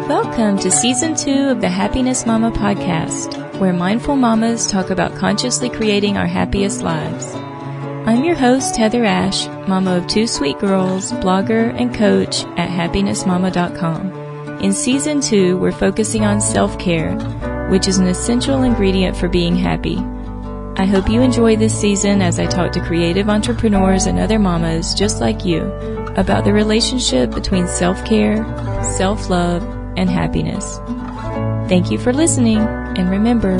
Welcome to Season 2 of the Happiness Mama podcast, where mindful mamas talk about consciously creating our happiest lives. I'm your host, Heather Ash, mama of two sweet girls, blogger and coach at happinessmama.com. In Season 2, we're focusing on self-care, which is an essential ingredient for being happy. I hope you enjoy this season as I talk to creative entrepreneurs and other mamas just like you about the relationship between self-care, self-love, and happiness. Thank you for listening, and remember,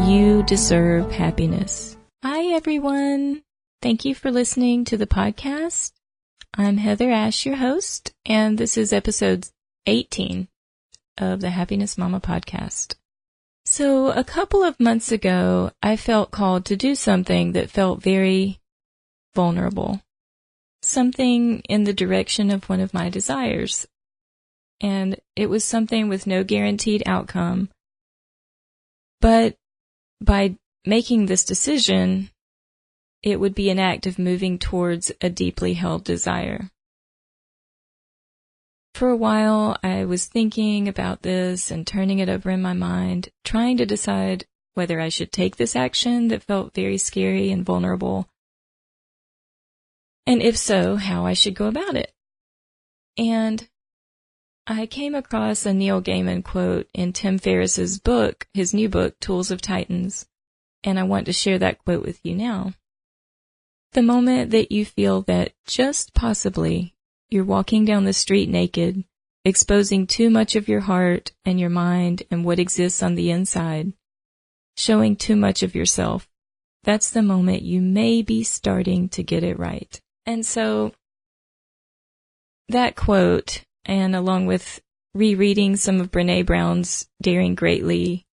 you deserve happiness. Hi, everyone. Thank you for listening to the podcast. I'm Heather Ash, your host, and this is episode 18 of the Happiness Mama podcast. So a couple of months ago, I felt called to do something that felt very vulnerable, something in the direction of one of my desires. And it was something with no guaranteed outcome. But by making this decision, it would be an act of moving towards a deeply held desire. For a while, I was thinking about this and turning it over in my mind, trying to decide whether I should take this action that felt very scary and vulnerable, and if so, how I should go about it. And I came across a Neil Gaiman quote in Tim Ferriss's book, his new book, Tools of Titans, and I want to share that quote with you now. The moment that you feel that just possibly you're walking down the street naked, exposing too much of your heart and your mind and what exists on the inside, showing too much of yourself, that's the moment you may be starting to get it right. And so that quote, and along with rereading some of Brené Brown's Daring Greatly,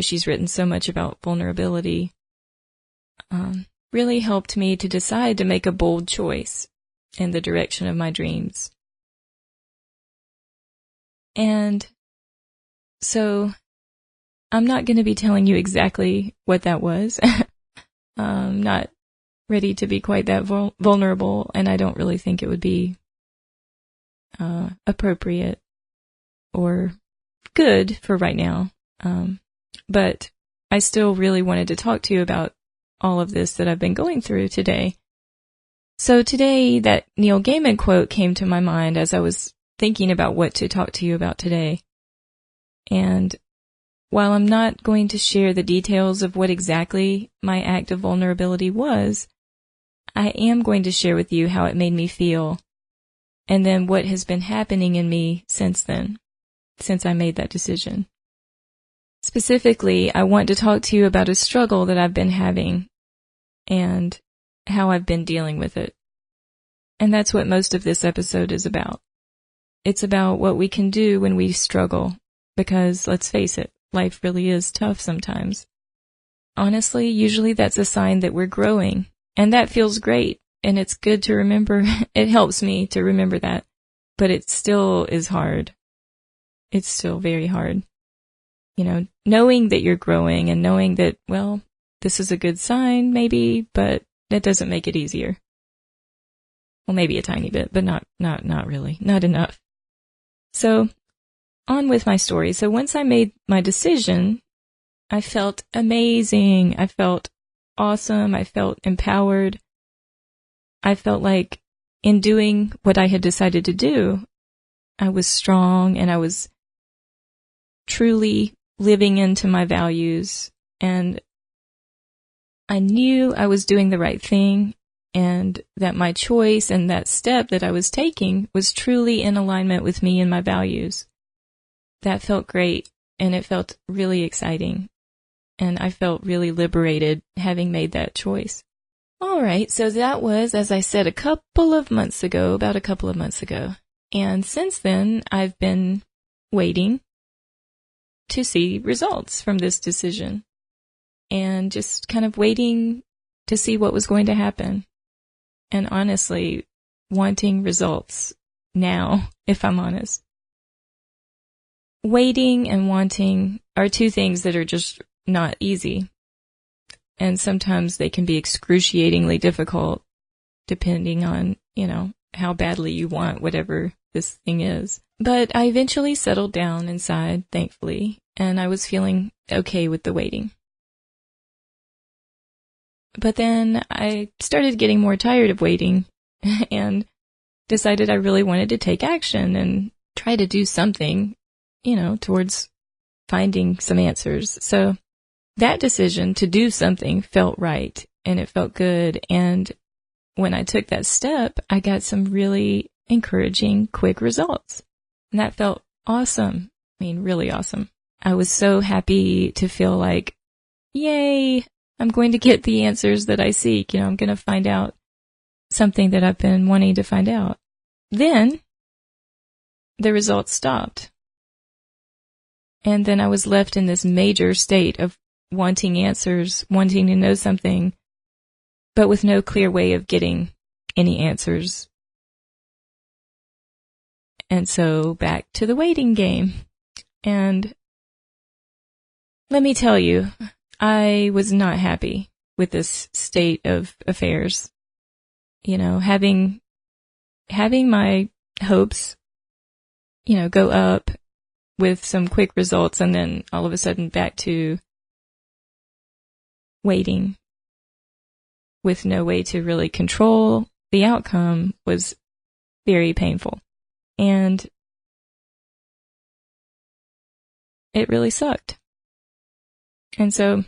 she's written so much about vulnerability, really helped me to decide to make a bold choice in the direction of my dreams. And so I'm not going to be telling you exactly what that was. I'm not ready to be quite that vulnerable, and I don't really think it would be appropriate or good for right now. But I still really wanted to talk to you about all of this that I've been going through today. So today, that Neil Gaiman quote came to my mind as I was thinking about what to talk to you about today. And while I'm not going to share the details of what exactly my act of vulnerability was, I am going to share with you how it made me feel, and then what has been happening in me since then, since I made that decision. Specifically, I want to talk to you about a struggle that I've been having and how I've been dealing with it. And that's what most of this episode is about. It's about what we can do when we struggle, because let's face it, life really is tough sometimes. Honestly, usually that's a sign that we're growing, and that feels great, and it's good to remember. It helps me to remember that, but it still is hard. It's still very hard. Knowing that you're growing and knowing that, well, this is a good sign, maybe, but that doesn't make it easier. Well, maybe a tiny bit, but not really, not enough. So, on with my story. So once I made my decision, I felt amazing. I felt awesome. I felt empowered. I felt like in doing what I had decided to do, I was strong and I was truly living into my values, and I knew I was doing the right thing, and that my choice and that step that I was taking was truly in alignment with me and my values. That felt great, and it felt really exciting, and I felt really liberated having made that choice. All right, so that was, as I said, about a couple of months ago, and since then I've been waiting to see results from this decision, and just kind of waiting to see what was going to happen. And honestly, wanting results now, if I'm honest. Waiting and wanting are two things that are just not easy. And sometimes they can be excruciatingly difficult depending on, how badly you want whatever this thing is. But I eventually settled down inside, thankfully, and I was feeling okay with the waiting. But then I started getting more tired of waiting and decided I really wanted to take action and try to do something, towards finding some answers. So that decision to do something felt right and it felt good. And when I took that step, I got some really encouraging, quick results. And that felt awesome. Really awesome. I was so happy to feel like, yay, I'm going to get the answers that I seek. I'm going to find out something that I've been wanting to find out. Then the results stopped. And then I was left in this major state of wanting answers, wanting to know something, but with no clear way of getting any answers. And so back to the waiting game. And let me tell you, I was not happy with this state of affairs. Having my hopes, go up with some quick results and then all of a sudden back to waiting with no way to really control the outcome was very painful. And it really sucked. And so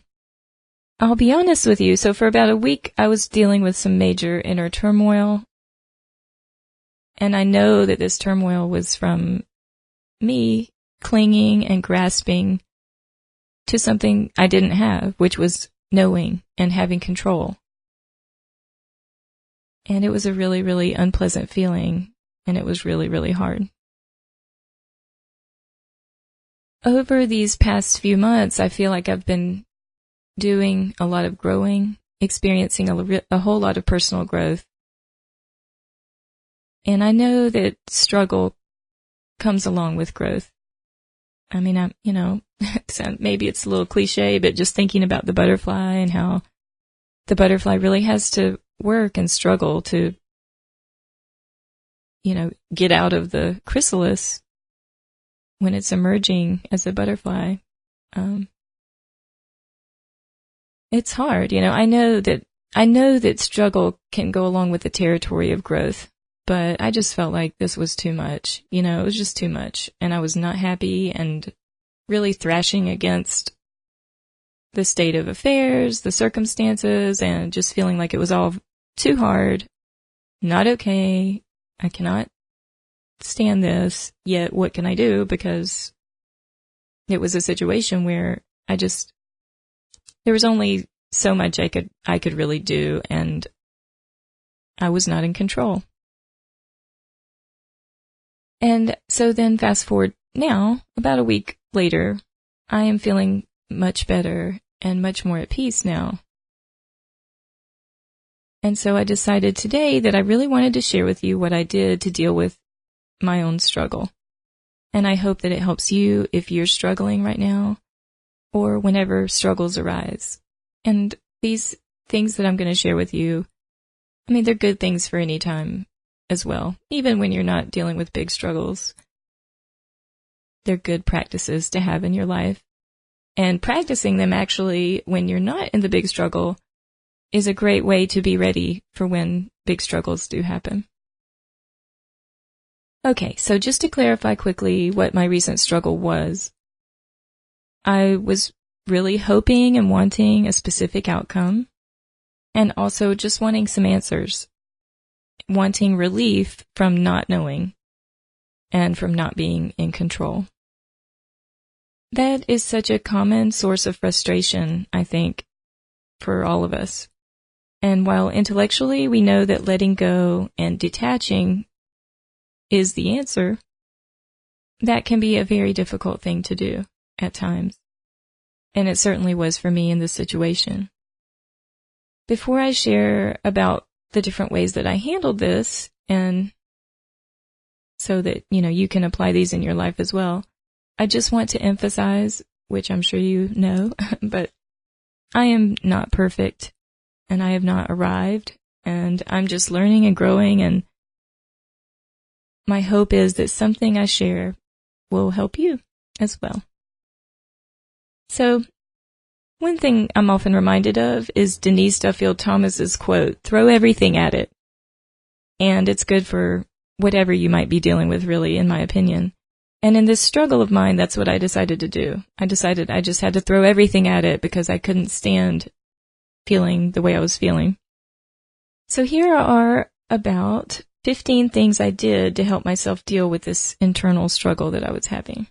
I'll be honest with you. So for about a week, I was dealing with some major inner turmoil. And I know that this turmoil was from me clinging and grasping to something I didn't have, which was knowing and having control. And it was a really, really unpleasant feeling, and it was really, really hard. Over these past few months, I feel like I've been doing a lot of growing, experiencing a whole lot of personal growth. And I know that struggle comes along with growth. Maybe it's a little cliche, but just thinking about the butterfly and how the butterfly really has to work and struggle to, get out of the chrysalis when it's emerging as a butterfly. It's hard. I know that struggle can go along with the territory of growth, but I just felt like this was too much. It was just too much, and I was not happy and really thrashing against the state of affairs, the circumstances, and just feeling like it was all too hard, not okay. I cannot stand this, yet what can I do? Because it was a situation where there was only so much I could really do, and I was not in control. And so then fast forward now, about a week later, I am feeling much better and much more at peace now. And so I decided today that I really wanted to share with you what I did to deal with my own struggle. And I hope that it helps you if you're struggling right now or whenever struggles arise. And these things that I'm going to share with you, they're good things for any time as well. Even when you're not dealing with big struggles, they're good practices to have in your life. And practicing them actually when you're not in the big struggle is a great way to be ready for when big struggles do happen. Okay, so just to clarify quickly what my recent struggle was, I was really hoping and wanting a specific outcome, and also just wanting some answers, wanting relief from not knowing and from not being in control. That is such a common source of frustration, I think, for all of us. And while intellectually we know that letting go and detaching is the answer, that can be a very difficult thing to do at times. And it certainly was for me in this situation. Before I share about the different ways that I handled this, and so that, you can apply these in your life as well, I just want to emphasize, which I'm sure you know, but I am not perfect, and I have not arrived, and I'm just learning and growing, and my hope is that something I share will help you as well. So, one thing I'm often reminded of is Denise Duffield Thomas's quote, "Throw everything at it." And it's good for whatever you might be dealing with, really, in my opinion. And in this struggle of mine, that's what I decided to do. I decided I just had to throw everything at it because I couldn't stand feeling the way I was feeling. So here are about 15 things I did to help myself deal with this internal struggle that I was having.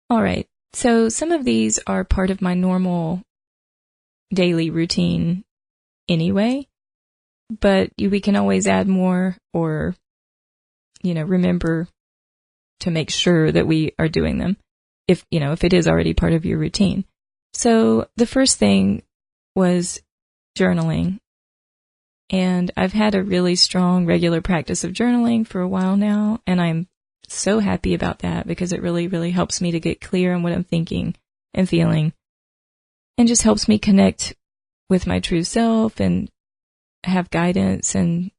All right, so some of these are part of my normal daily routine anyway, but we can always add more or, remember to make sure that we are doing them if it is already part of your routine. So the first thing was journaling. And I've had a really strong regular practice of journaling for a while now, and I'm so happy about that because it really, really helps me to get clear on what I'm thinking and feeling, and just helps me connect with my true self and have guidance, and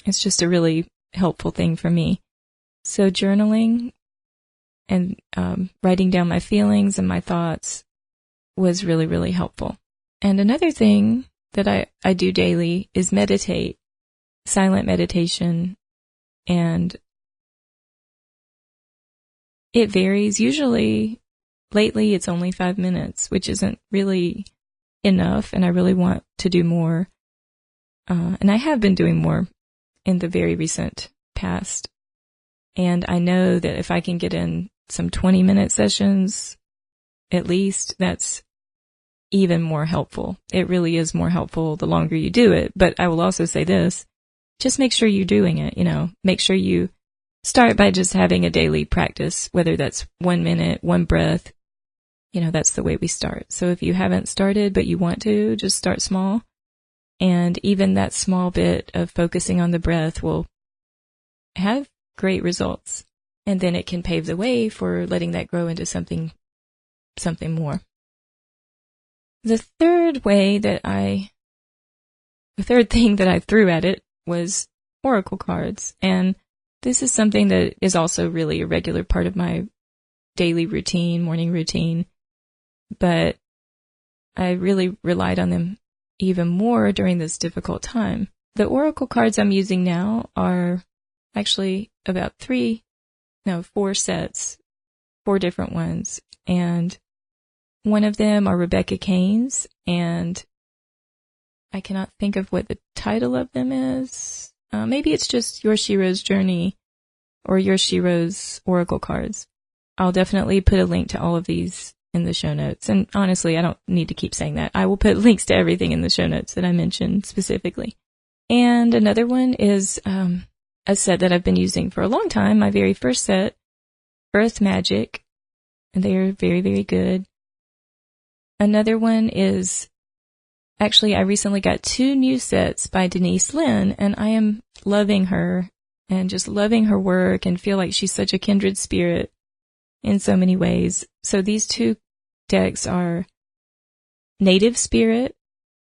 it's just a really helpful thing for me. So journaling and writing down my feelings and my thoughts was really, really helpful. And another thing that I do daily is meditate, silent meditation, and it varies. Usually, lately, it's only 5 minutes, which isn't really enough, and I really want to do more. And I have been doing more in the very recent past. And I know that if I can get in some 20-minute sessions, at least, that's even more helpful. It really is more helpful the longer you do it. But I will also say this, just make sure you're doing it, make sure you start by just having a daily practice, whether that's 1 minute, one breath, that's the way we start. So if you haven't started, but you want to, just start small. And even that small bit of focusing on the breath will have great results. And then it can pave the way for letting that grow into something more. The third thing that I threw at it was oracle cards. And this is something that is also really a regular part of my daily routine, morning routine. But I really relied on them even more during this difficult time. The oracle cards I'm using now are actually about 4 sets, 4 different ones. And one of them are Rebecca Cain's, and I cannot think of what the title of them is. Maybe it's just Yoshiro's Journey or Yoshiro's Oracle Cards. I'll definitely put a link to all of these in the show notes. And honestly, I don't need to keep saying that. I will put links to everything in the show notes that I mentioned specifically. And another one is a set that I've been using for a long time, my very first set, Earth Magic, and they are very, very good. Another one is, actually, I recently got 2 new sets by Denise Linn, and I am loving her and just loving her work and feel like she's such a kindred spirit in so many ways. So these 2 decks are Native Spirit,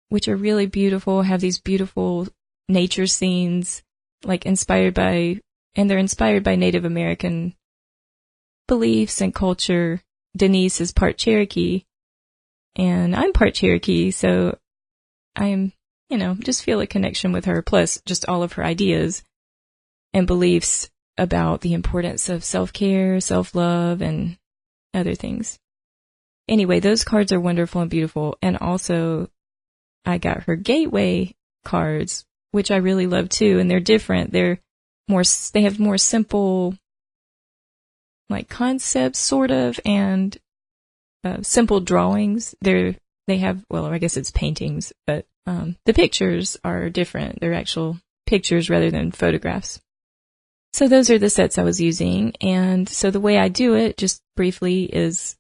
which are really beautiful, have these beautiful nature scenes, and they're inspired by Native American beliefs and culture. Denise is part Cherokee, and I'm part Cherokee, so I'm, just feel a connection with her, plus just all of her ideas and beliefs about the importance of self-care, self-love, and other things. Anyway, those cards are wonderful and beautiful, and also I got her Gateway cards, which I really love too, and they're different. They have more simple, concepts, sort of, and simple drawings. They have, I guess it's paintings, but the pictures are different. They're actual pictures rather than photographs. So those are the sets I was using. And so the way I do it, just briefly, is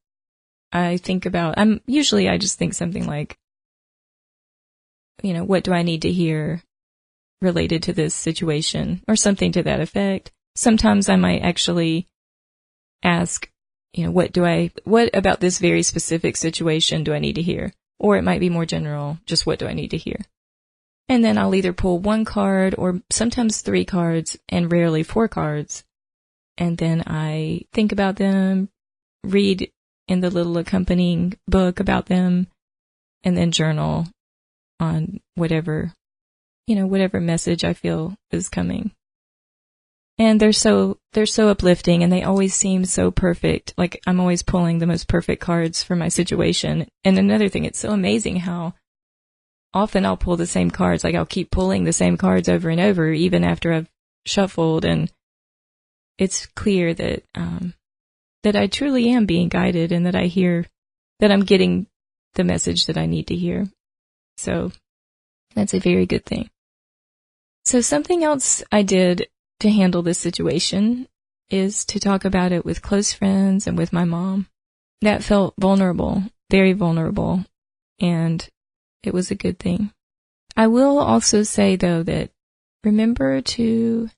I just think something like, what do I need to hear related to this situation, or something to that effect. Sometimes I might actually ask, what about this very specific situation do I need to hear? Or it might be more general, just what do I need to hear? And then I'll either pull 1 card or sometimes 3 cards and rarely 4 cards. And then I think about them, read in the little accompanying book about them, and then journal on whatever message I feel is coming. And they're so uplifting, and they always seem so perfect. Like I'm always pulling the most perfect cards for my situation. And another thing, it's so amazing how often I'll pull the same cards. Like I'll keep pulling the same cards over and over, even after I've shuffled. And it's clear that I truly am being guided, and that I'm getting the message that I need to hear. So that's a very good thing. So something else I did to handle this situation is to talk about it with close friends and with my mom. That felt vulnerable, very vulnerable, and it was a good thing. I will also say, though, that remember to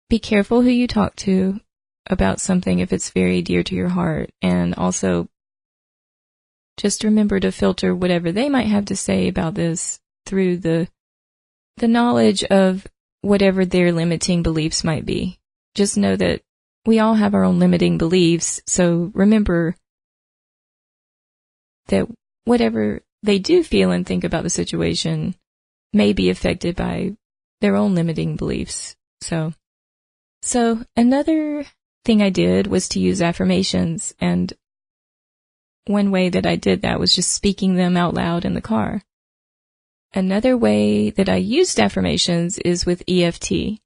be careful who you talk to about something if it's very dear to your heart, and also just remember to filter whatever they might have to say about this through the knowledge of whatever their limiting beliefs might be. Just know that we all have our own limiting beliefs, so remember that whatever they do feel and think about the situation may be affected by their own limiting beliefs. So another thing I did was to use affirmations, and one way that I did that was just speaking them out loud in the car. Another way that I used affirmations is with EFT,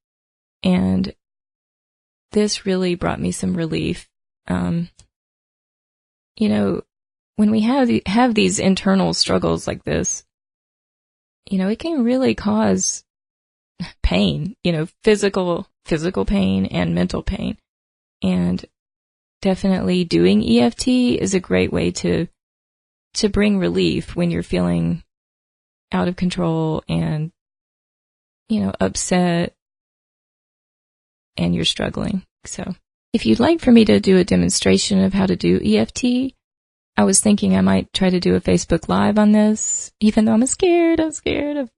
and this really brought me some relief. When we have these internal struggles like this, it can really cause pain, physical pain and mental pain. And definitely doing EFT is a great way to bring relief when you're feeling out of control and, upset and you're struggling. So if you'd like for me to do a demonstration of how to do EFT, I was thinking I might try to do a Facebook Live on this, even though I'm scared of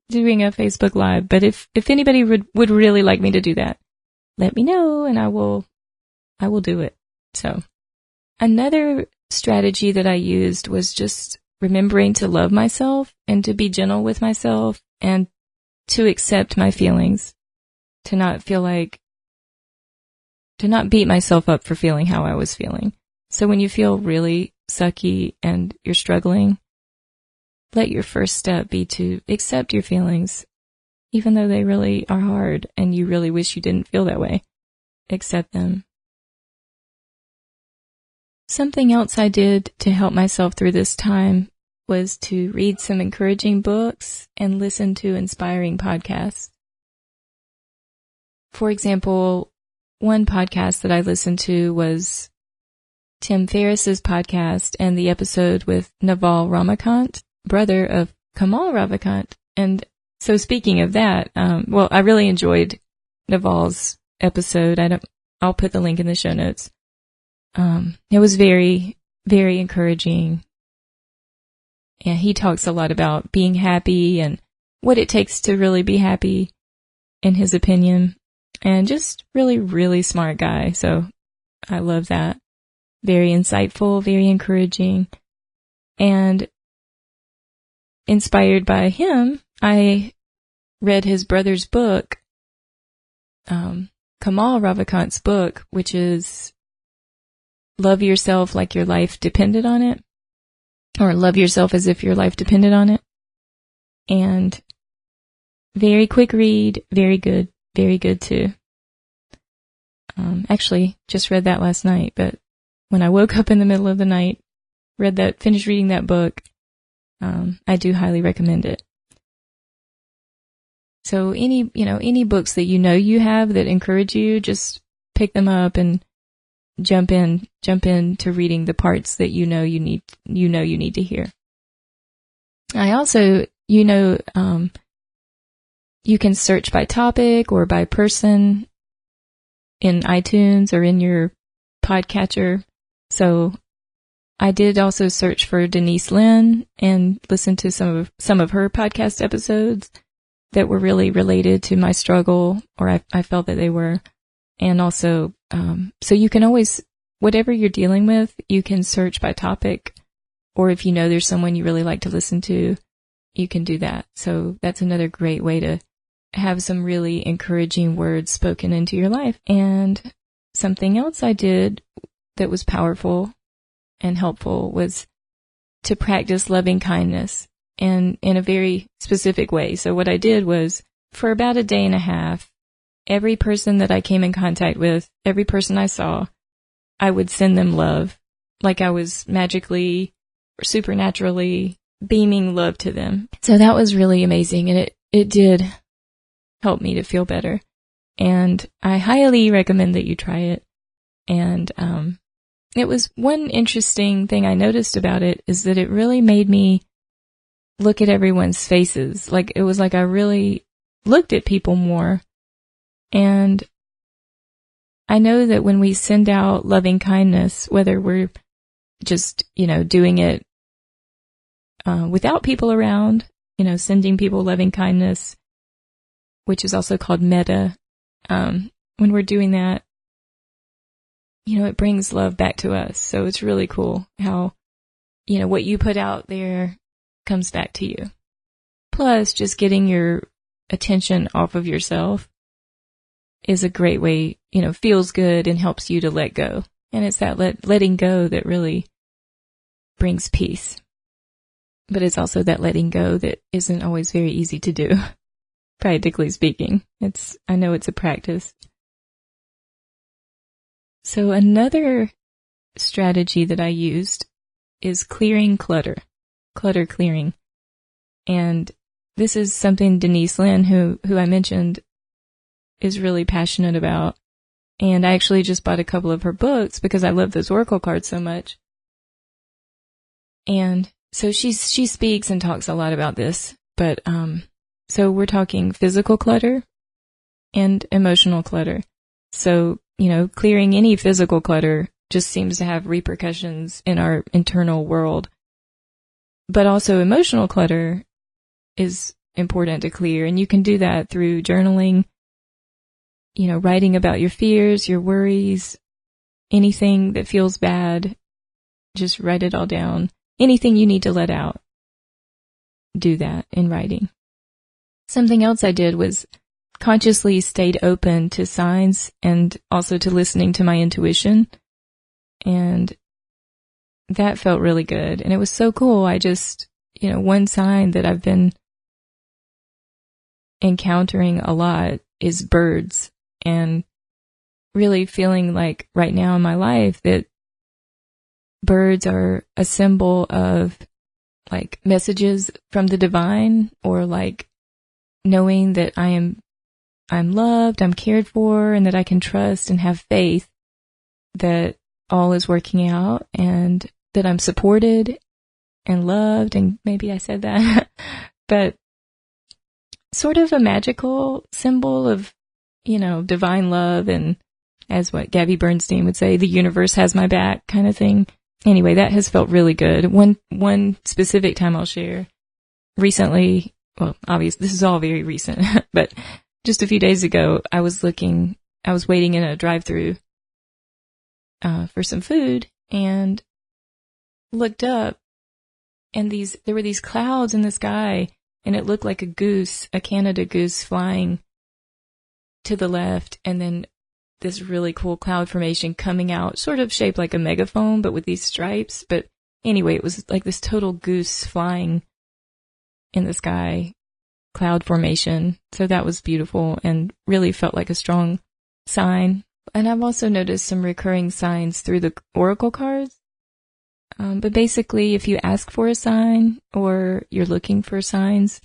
doing a Facebook Live. But if anybody would really like me to do that, let me know and I will do it. So another strategy that I used was just remembering to love myself and to be gentle with myself and to accept my feelings, to not beat myself up for feeling how I was feeling. So when you feel really sucky and you're struggling, let your first step be to accept your feelings, even though they really are hard and you really wish you didn't feel that way. Accept them. Something else I did to help myself through this time was to read some encouraging books and listen to inspiring podcasts. For example, one podcast that I listened to was Tim Ferriss's podcast and the episode with Naval Ravikant, brother of Kamal Ravikant. And so speaking of that, I really enjoyed Naval's episode. I'll put the link in the show notes. It was very, very encouraging. And he talks a lot about being happy and what it takes to really be happy, in his opinion. And just really, really smart guy. So I love that. Very insightful, very encouraging. And inspired by him, I read his brother's book, Kamal Ravikant's book, which is Love Yourself Like Your Life Depended on It, or Love Yourself as If Your Life Depended on It. And very quick read, very good too. Actually, just read that last night, but when I woke up in the middle of the night, finished reading that book, I do highly recommend it. So any books that you have that encourage you, just pick them up and jump into reading the parts that you need to hear. I also, you can search by topic or by person in iTunes or in your podcatcher. So I did also search for Denise Linn and listen to some of her podcast episodes that were really related to my struggle, or I felt that they were. And also, so you can always, whatever you're dealing with, you can search by topic, or if you know there's someone you really like to listen to, you can do that. So that's another great way to have some really encouraging words spoken into your life. And something else I did that was powerful and helpful was to practice loving kindness, and in a very specific way. So what I did was, for about a day and a half, every person that I came in contact with, every person I saw, I would send them love, like I was magically or supernaturally beaming love to them. So that was really amazing, and it did help me to feel better. And I highly recommend that you try it. And it was one interesting thing I noticed about it is that it really made me look at everyone's faces. Like, it was like I really looked at people more. And I know that when we send out loving kindness, whether we're just, doing it without people around, sending people loving kindness, which is also called metta, when we're doing that, it brings love back to us. So it's really cool how, what you put out there comes back to you. Plus, just getting your attention off of yourself is a great way, feels good and helps you to let go. And it's that letting go that really brings peace. But it's also that letting go that isn't always very easy to do, practically speaking. I know it's a practice. So another strategy that I used is clearing clutter clearing. And this is something Denise Linn, who I mentioned, is really passionate about. And I actually just bought a couple of her books because I love those oracle cards so much. And so she speaks and talks a lot about this. But so we're talking physical clutter and emotional clutter. So, clearing any physical clutter just seems to have repercussions in our internal world. But also emotional clutter is important to clear. And you can do that through journaling, writing about your fears, your worries, anything that feels bad, just write it all down. Anything you need to let out, do that in writing. Something else I did was consciously stayed open to signs and also to listening to my intuition. And that felt really good. And it was so cool. I just, one sign that I've been encountering a lot is birds, and really feeling like right now in my life that birds are a symbol of like messages from the divine, or like knowing that I'm loved, I'm cared for, and that I can trust and have faith that all is working out, and that I'm supported and loved. And maybe I said that, but sort of a magical symbol of, divine love, and as what Gabby Bernstein would say, the universe has my back kind of thing. Anyway, that has felt really good. One specific time I'll share recently, well, obviously this is all very recent, but just a few days ago, I was waiting in a drive-thru for some food, and looked up, and there were these clouds in the sky, and it looked like a Canada goose flying to the left, and then this really cool cloud formation coming out, sort of shaped like a megaphone, but with these stripes. But anyway, it was like this total goose flying in the sky, cloud formation. So that was beautiful and really felt like a strong sign. And I've also noticed some recurring signs through the oracle cards. But basically, if you ask for a sign or you're looking for signs,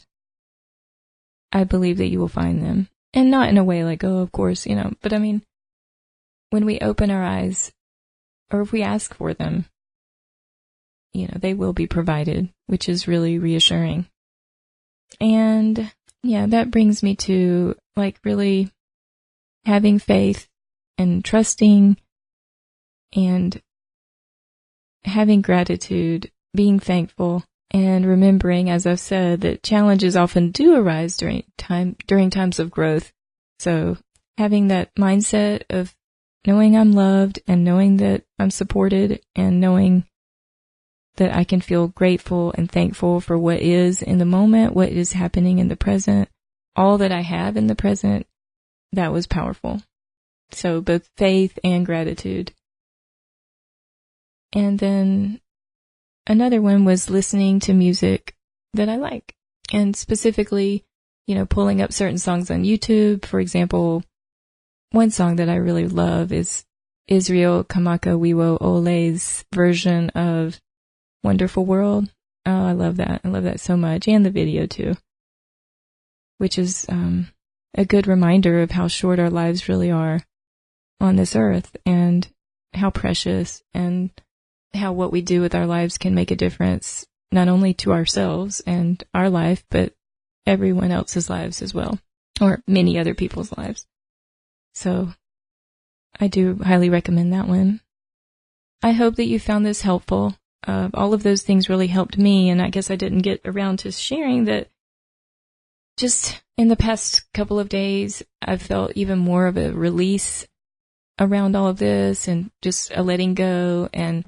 I believe that you will find them. And not in a way like, oh, of course, but I mean, when we open our eyes, or if we ask for them, they will be provided, which is really reassuring. And yeah, that brings me to like really having faith and trusting and having gratitude, being thankful, and remembering, as I've said, that challenges often do arise during times of growth. So having that mindset of knowing I'm loved and knowing that I'm supported and knowing that I can feel grateful and thankful for what is in the moment, what is happening in the present, all that I have in the present, that was powerful. So both faith and gratitude. And then another one was listening to music that I like, and specifically, pulling up certain songs on YouTube. For example, one song that I really love is Israel Kamakawiwo Ole's version of Wonderful World. Oh, I love that. I love that so much. And the video too, which is a good reminder of how short our lives really are on this earth, and how precious, and how what we do with our lives can make a difference, not only to ourselves and our life, but everyone else's lives as well, or many other people's lives. So I do highly recommend that one. I hope that you found this helpful. All of those things really helped me, and I guess I didn't get around to sharing that just in the past couple of days, I've felt even more of a release around all of this, and just a letting go. And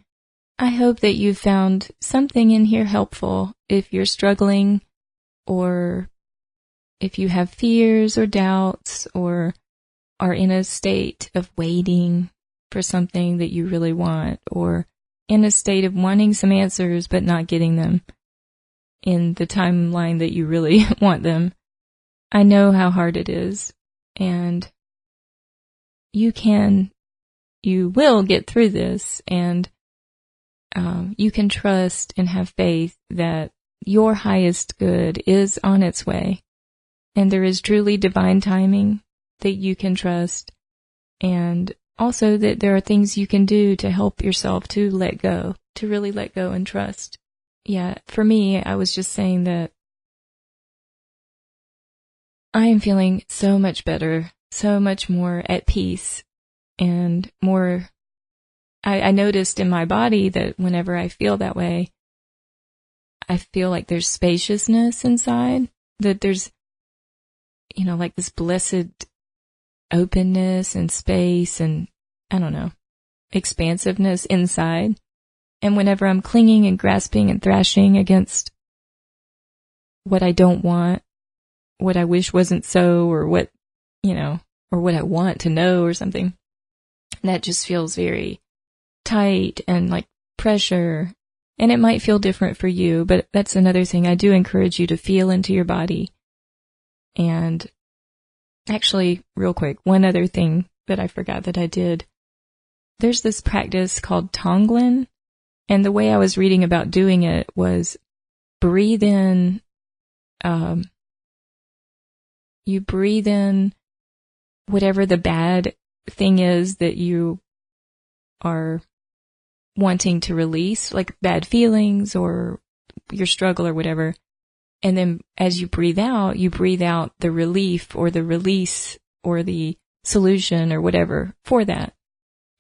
I hope that you found something in here helpful if you're struggling, or if you have fears or doubts, or are in a state of waiting for something that you really want, or in a state of wanting some answers but not getting them in the timeline that you really want them. I know how hard it is, and you will get through this, and you can trust and have faith that your highest good is on its way, and there is truly divine timing that you can trust, and also that there are things you can do to help yourself to let go, to really let go and trust. Yeah, for me, I was just saying that I am feeling so much better, so much more at peace, and more. I noticed in my body that whenever I feel that way, I feel like there's spaciousness inside, that there's, like this blessed openness and space and, I don't know, expansiveness inside. And whenever I'm clinging and grasping and thrashing against what I don't want, what I wish wasn't so, or what, or what I want to know or something, that just feels very tight and like pressure. And it might feel different for you, but that's another thing. I do encourage you to feel into your body. And actually, real quick, one other thing that I forgot that I did. There's this practice called Tonglen, and the way I was reading about doing it was breathe in, you breathe in whatever the bad thing is that you are wanting to release, like bad feelings or your struggle or whatever. And then as you breathe out the relief or the release or the solution or whatever for that.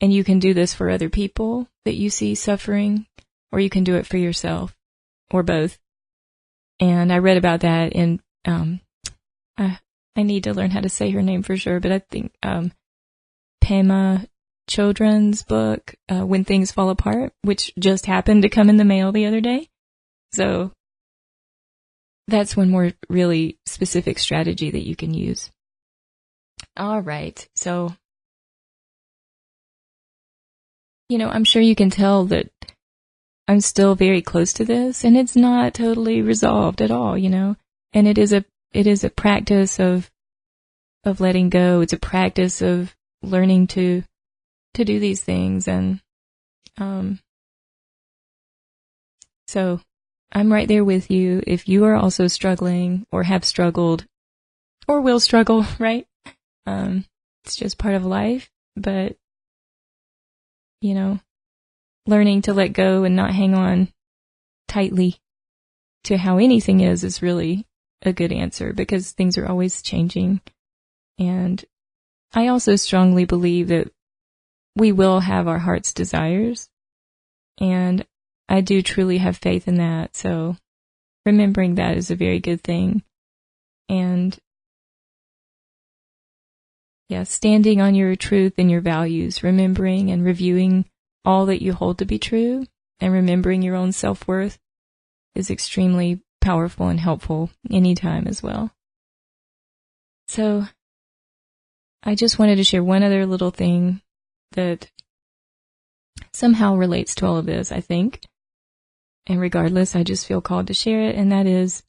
And you can do this for other people that you see suffering, or you can do it for yourself, or both. And I read about that in, I need to learn how to say her name for sure, but I think, Pema Chodron's book, When Things Fall Apart, which just happened to come in the mail the other day. So that's one more really specific strategy that you can use. All right. So, I'm sure you can tell that I'm still very close to this, and it's not totally resolved at all, and it is a practice of letting go. It's a practice of learning to do these things. And, so I'm right there with you if you are also struggling or have struggled or will struggle, right? It's just part of life, but, learning to let go and not hang on tightly to how anything is really a good answer, because things are always changing. And I also strongly believe that we will have our heart's desires. And I do truly have faith in that. So remembering that is a very good thing. And yeah, standing on your truth and your values, remembering and reviewing all that you hold to be true, and remembering your own self-worth is extremely powerful and helpful anytime as well. So I just wanted to share one other little thing that somehow relates to all of this, I think. And regardless, I just feel called to share it, and that is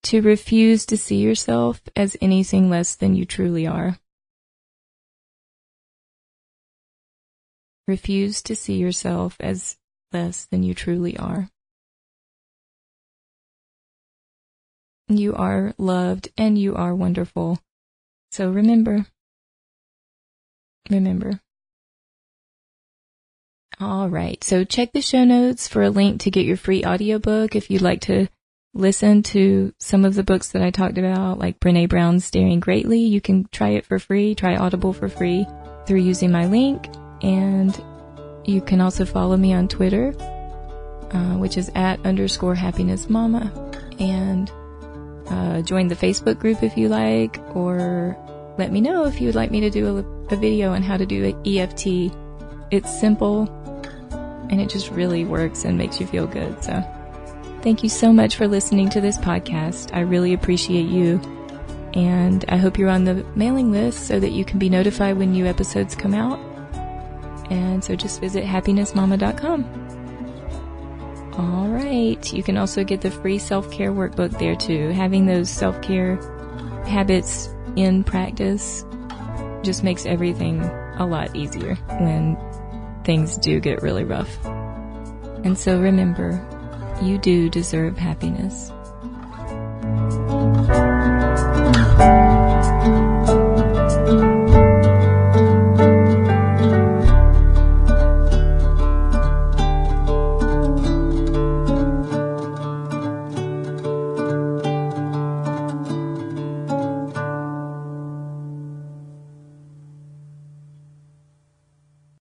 to refuse to see yourself as anything less than you truly are. Refuse to see yourself as less than you truly are. You are loved and you are wonderful. So remember. All right. So check the show notes for a link to get your free audiobook if you'd like to listen to some of the books that I talked about, like Brené Brown's Daring Greatly. You can try it for free, try Audible for free through using my link. And you can also follow me on Twitter, which is @_happinessmama. And join the Facebook group if you like, or let me know if you would like me to do a video on how to do an EFT. It's simple, and it just really works and makes you feel good. So thank you so much for listening to this podcast. I really appreciate you, and I hope you're on the mailing list so that you can be notified when new episodes come out. And so just visit happinessmama.com. All right. You can also get the free self-care workbook there too. Having those self-care habits in practice just makes everything a lot easier when things do get really rough. And so remember, you do deserve happiness.